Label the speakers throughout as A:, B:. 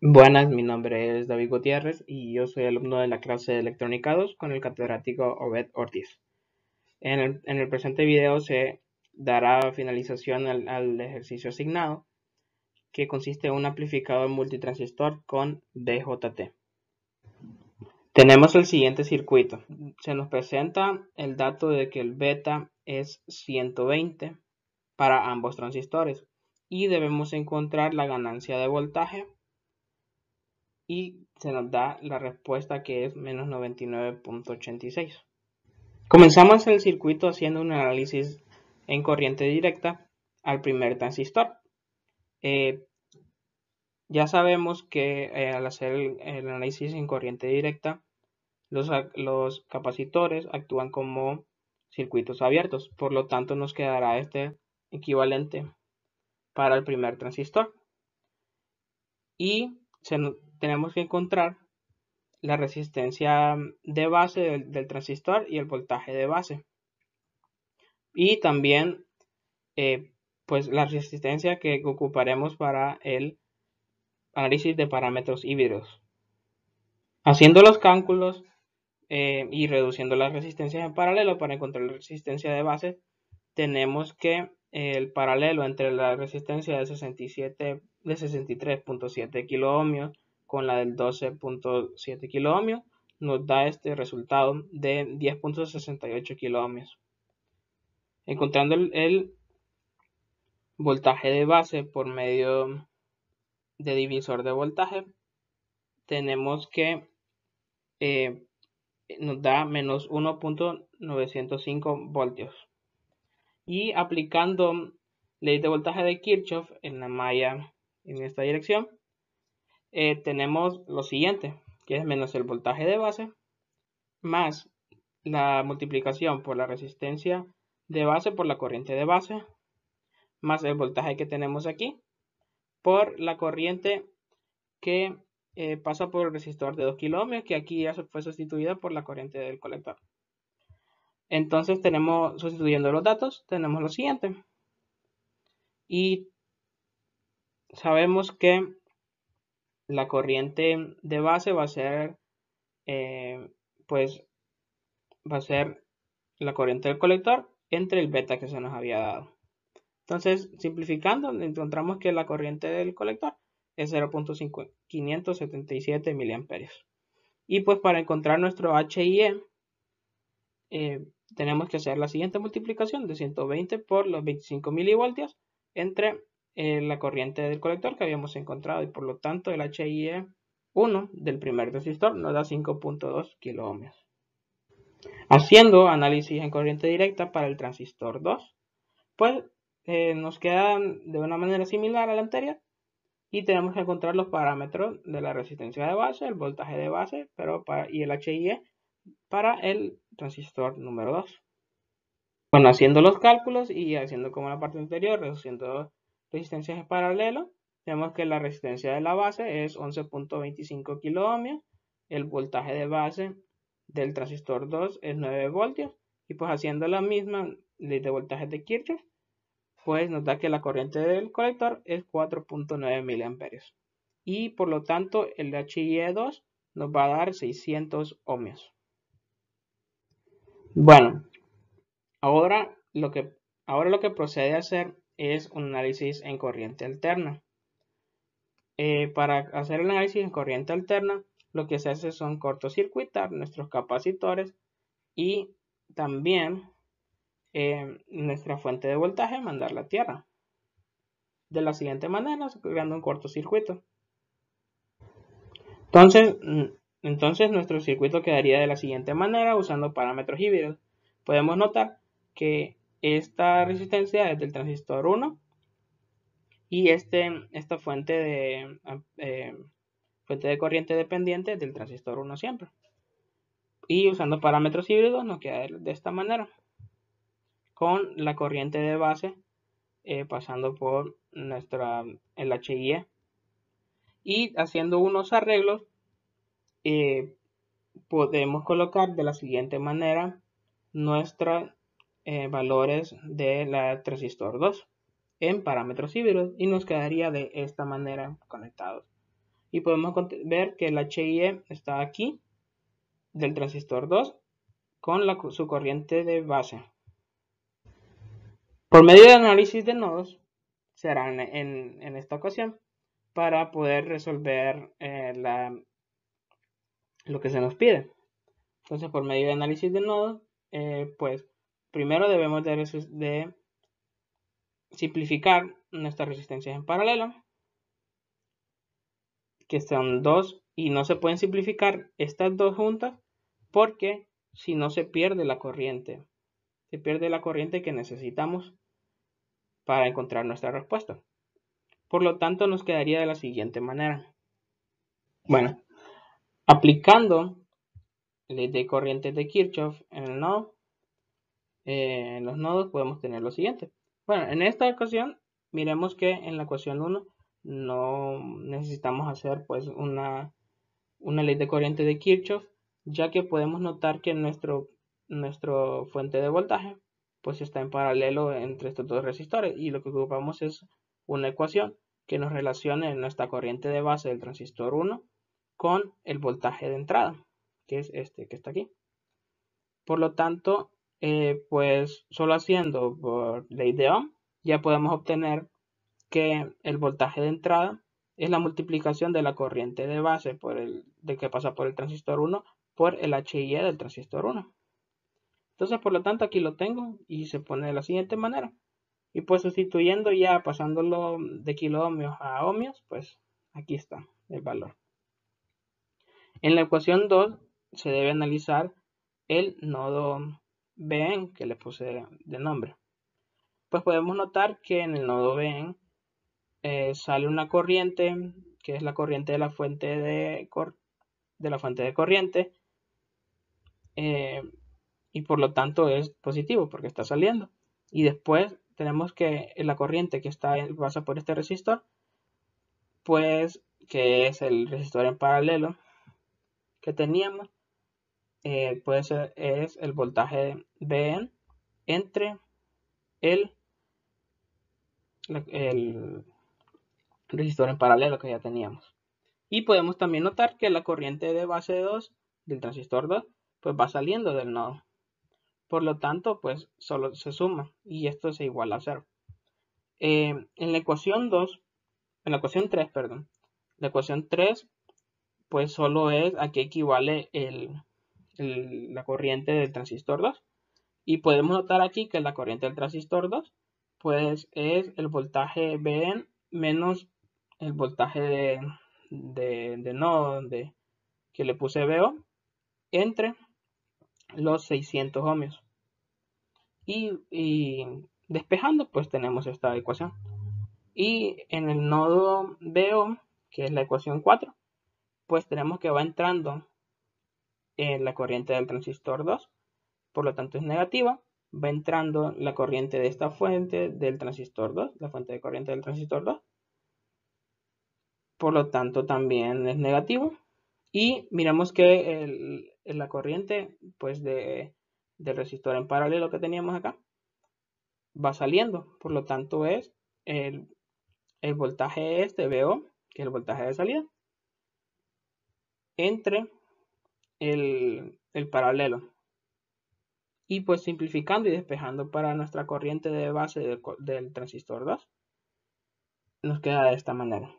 A: Buenas, mi nombre es David Gutiérrez y yo soy alumno de la clase de Electrónica 2 con el catedrático Obed Ortiz. En el presente video se dará finalización al ejercicio asignado, que consiste en un amplificador multitransistor con BJT. Tenemos el siguiente circuito. Se nos presenta el dato de que el beta es 120 para ambos transistores y debemos encontrar la ganancia de voltaje. Y se nos da la respuesta que es menos 99.86. Comenzamos el circuito haciendo un análisis en corriente directa al primer transistor. Ya sabemos que al hacer el análisis en corriente directa, los capacitores actúan como circuitos abiertos, por lo tanto nos quedará este equivalente para el primer transistor. Y tenemos que encontrar la resistencia de base del transistor y el voltaje de base. Y también pues la resistencia que ocuparemos para el análisis de parámetros híbridos. Haciendo los cálculos y reduciendo las resistencias en paralelo para encontrar la resistencia de base, tenemos que el paralelo entre la resistencia de 63.7 kiloohmios con la del 12.7 kiloohmios nos da este resultado de 10.68 kiloohmios. Encontrando el voltaje de base por medio de divisor de voltaje, tenemos que nos da menos 1.905 voltios. Y aplicando ley de voltaje de Kirchhoff en la malla en esta dirección, tenemos lo siguiente, que es menos el voltaje de base más la multiplicación por la resistencia de base por la corriente de base más el voltaje que tenemos aquí por la corriente que pasa por el resistor de 2 kiloohmios, que aquí ya fue sustituida por la corriente del colector. Entonces sustituyendo los datos, tenemos lo siguiente. Y sabemos que la corriente de base va a ser la corriente del colector entre el beta que se nos había dado. Entonces, simplificando, encontramos que la corriente del colector es 0.577 miliamperios. Y pues para encontrar nuestro HIE, tenemos que hacer la siguiente multiplicación de 120 por los 25 milivoltios entre la corriente del colector que habíamos encontrado, y por lo tanto el HIE 1 del primer resistor nos da 5.2 kiloohmios. Haciendo análisis en corriente directa para el transistor 2, pues nos quedan de una manera similar a la anterior y tenemos que encontrar los parámetros de la resistencia de base, el voltaje de base y el HIE para el transistor número 2. Bueno, haciendo los cálculos y haciendo como la parte anterior, reduciendo resistencias en paralelo, vemos que la resistencia de la base es 11.25 kiloohmios, el voltaje de base del transistor 2 es 9 voltios, y pues haciendo la misma ley de voltaje de Kirchhoff, pues nos da que la corriente del colector es 4.9 miliamperios. Y por lo tanto el HIE2 nos va a dar 600 ohmios. Bueno, ahora lo que procede a hacer es un análisis en corriente alterna. Para hacer el análisis en corriente alterna, lo que se hace son cortocircuitar nuestros capacitores y también nuestra fuente de voltaje mandarla a tierra. De la siguiente manera, creando un cortocircuito. Entonces nuestro circuito quedaría de la siguiente manera usando parámetros híbridos. Podemos notar que esta resistencia es del transistor 1 y esta fuente de corriente dependiente es del transistor 1 siempre. Y usando parámetros híbridos nos queda de esta manera, con la corriente de base pasando por el HIE. Y haciendo unos arreglos, podemos colocar de la siguiente manera nuestros valores de la transistor 2 en parámetros híbridos y nos quedaría de esta manera conectados. y podemos ver que el HIE está aquí del transistor 2 con su corriente de base. Por medio de análisis de nodos se harán en esta ocasión para poder resolver lo que se nos pide. Entonces, por medio de análisis de nodos, pues primero debemos de simplificar nuestras resistencias en paralelo, que son dos, y no se pueden simplificar estas dos juntas porque si no se pierde la corriente. Se pierde la corriente que necesitamos para encontrar nuestra respuesta. Por lo tanto, nos quedaría de la siguiente manera. Bueno, aplicando ley de corrientes de Kirchhoff en el nodo, en los nodos podemos tener lo siguiente. Bueno, en esta ocasión, miremos que en la ecuación 1 no necesitamos hacer pues una ley de corriente de Kirchhoff, ya que podemos notar que nuestro fuente de voltaje pues está en paralelo entre estos dos resistores, y lo que ocupamos es una ecuación que nos relacione nuestra corriente de base del transistor 1 con el voltaje de entrada, que es este que está aquí. Por lo tanto, pues solo haciendo por ley de Ohm ya podemos obtener que el voltaje de entrada es la multiplicación de la corriente de base de que pasa por el transistor 1 por el HIE del transistor 1. Entonces, por lo tanto, aquí lo tengo y se pone de la siguiente manera. Y pues sustituyendo ya, pasándolo de kiloohmios a ohmios, pues aquí está el valor. En la ecuación 2 se debe analizar el nodo Bn que le puse de nombre. Pues podemos notar que en el nodo Bn sale una corriente que es la corriente de la fuente de corriente, y por lo tanto es positivo porque está saliendo. Y después tenemos que la corriente que pasa por este resistor, pues que es el resistor en paralelo que teníamos, es el voltaje Bn entre el resistor en paralelo que ya teníamos. Y podemos también notar que la corriente de base 2 del transistor 2 pues va saliendo del nodo. Por lo tanto, pues solo se suma y esto se iguala a 0. En la ecuación 2, en la ecuación 3, perdón, la ecuación 3 pues solo es a qué equivale la corriente del transistor 2. Y podemos notar aquí que la corriente del transistor 2 pues es el voltaje Bn menos el voltaje de nodo que le puse BO entre los 600 ohmios. Y despejando pues tenemos esta ecuación. Y en el nodo BO, que es la ecuación 4, pues tenemos que va entrando en la corriente del transistor 2, por lo tanto es negativa. Va entrando la corriente de esta fuente del transistor 2, la fuente de corriente del transistor 2, por lo tanto también es negativo. Y miramos que la corriente pues del resistor en paralelo que teníamos acá va saliendo, por lo tanto es el voltaje este BO, que es el voltaje de salida, entre el paralelo. Y pues simplificando y despejando para nuestra corriente de base del transistor 2, nos queda de esta manera.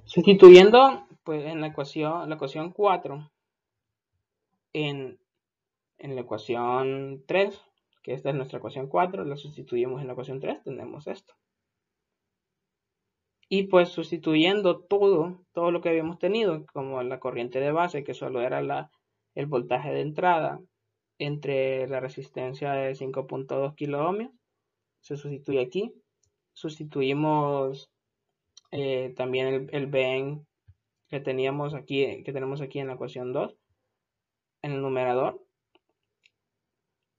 A: Sustituyendo pues en la ecuación 4 en la ecuación 3, que esta es nuestra ecuación 4, la sustituimos en la ecuación 3, tenemos esto. Y pues sustituyendo todo lo que habíamos tenido, como la corriente de base, que solo era el voltaje de entrada entre la resistencia de 5.2 kiloohmios, se sustituye aquí. Sustituimos también el Bn que tenemos aquí en la ecuación 2 en el numerador,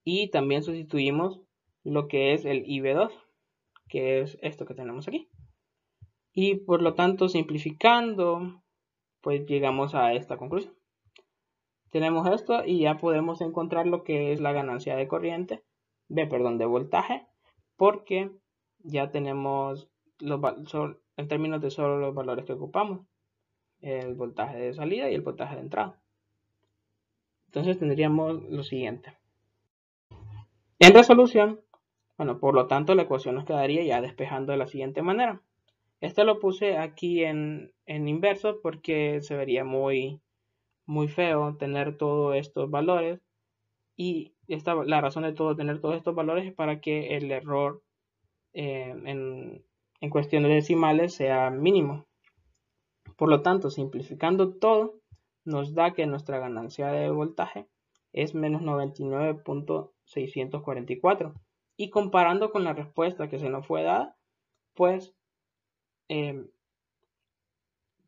A: y también sustituimos lo que es el IB2, que es esto que tenemos aquí. Y por lo tanto, simplificando, pues llegamos a esta conclusión. Tenemos esto y ya podemos encontrar lo que es la ganancia de corriente, de voltaje, porque ya tenemos en términos de solo los valores que ocupamos, el voltaje de salida y el voltaje de entrada. Entonces tendríamos lo siguiente. En resolución, bueno, por lo tanto la ecuación nos quedaría ya despejando de la siguiente manera. Esto lo puse aquí en inverso porque se vería muy feo tener todos estos valores, y la razón de tener todos estos valores es para que el error en cuestiones decimales sea mínimo. Por lo tanto, simplificando todo, nos da que nuestra ganancia de voltaje es menos 99.644. Y comparando con la respuesta que se nos fue dada, pues,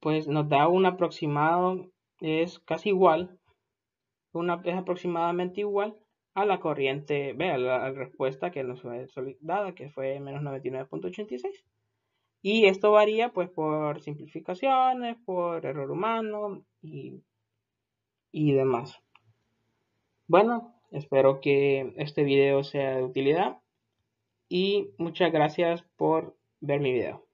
A: pues nos da un aproximado, es casi igual, es aproximadamente igual a la corriente, a la respuesta que nos fue dada, que fue menos 99.86. Y esto varía pues por simplificaciones, por error humano y demás. Bueno, espero que este video sea de utilidad y muchas gracias por ver mi video.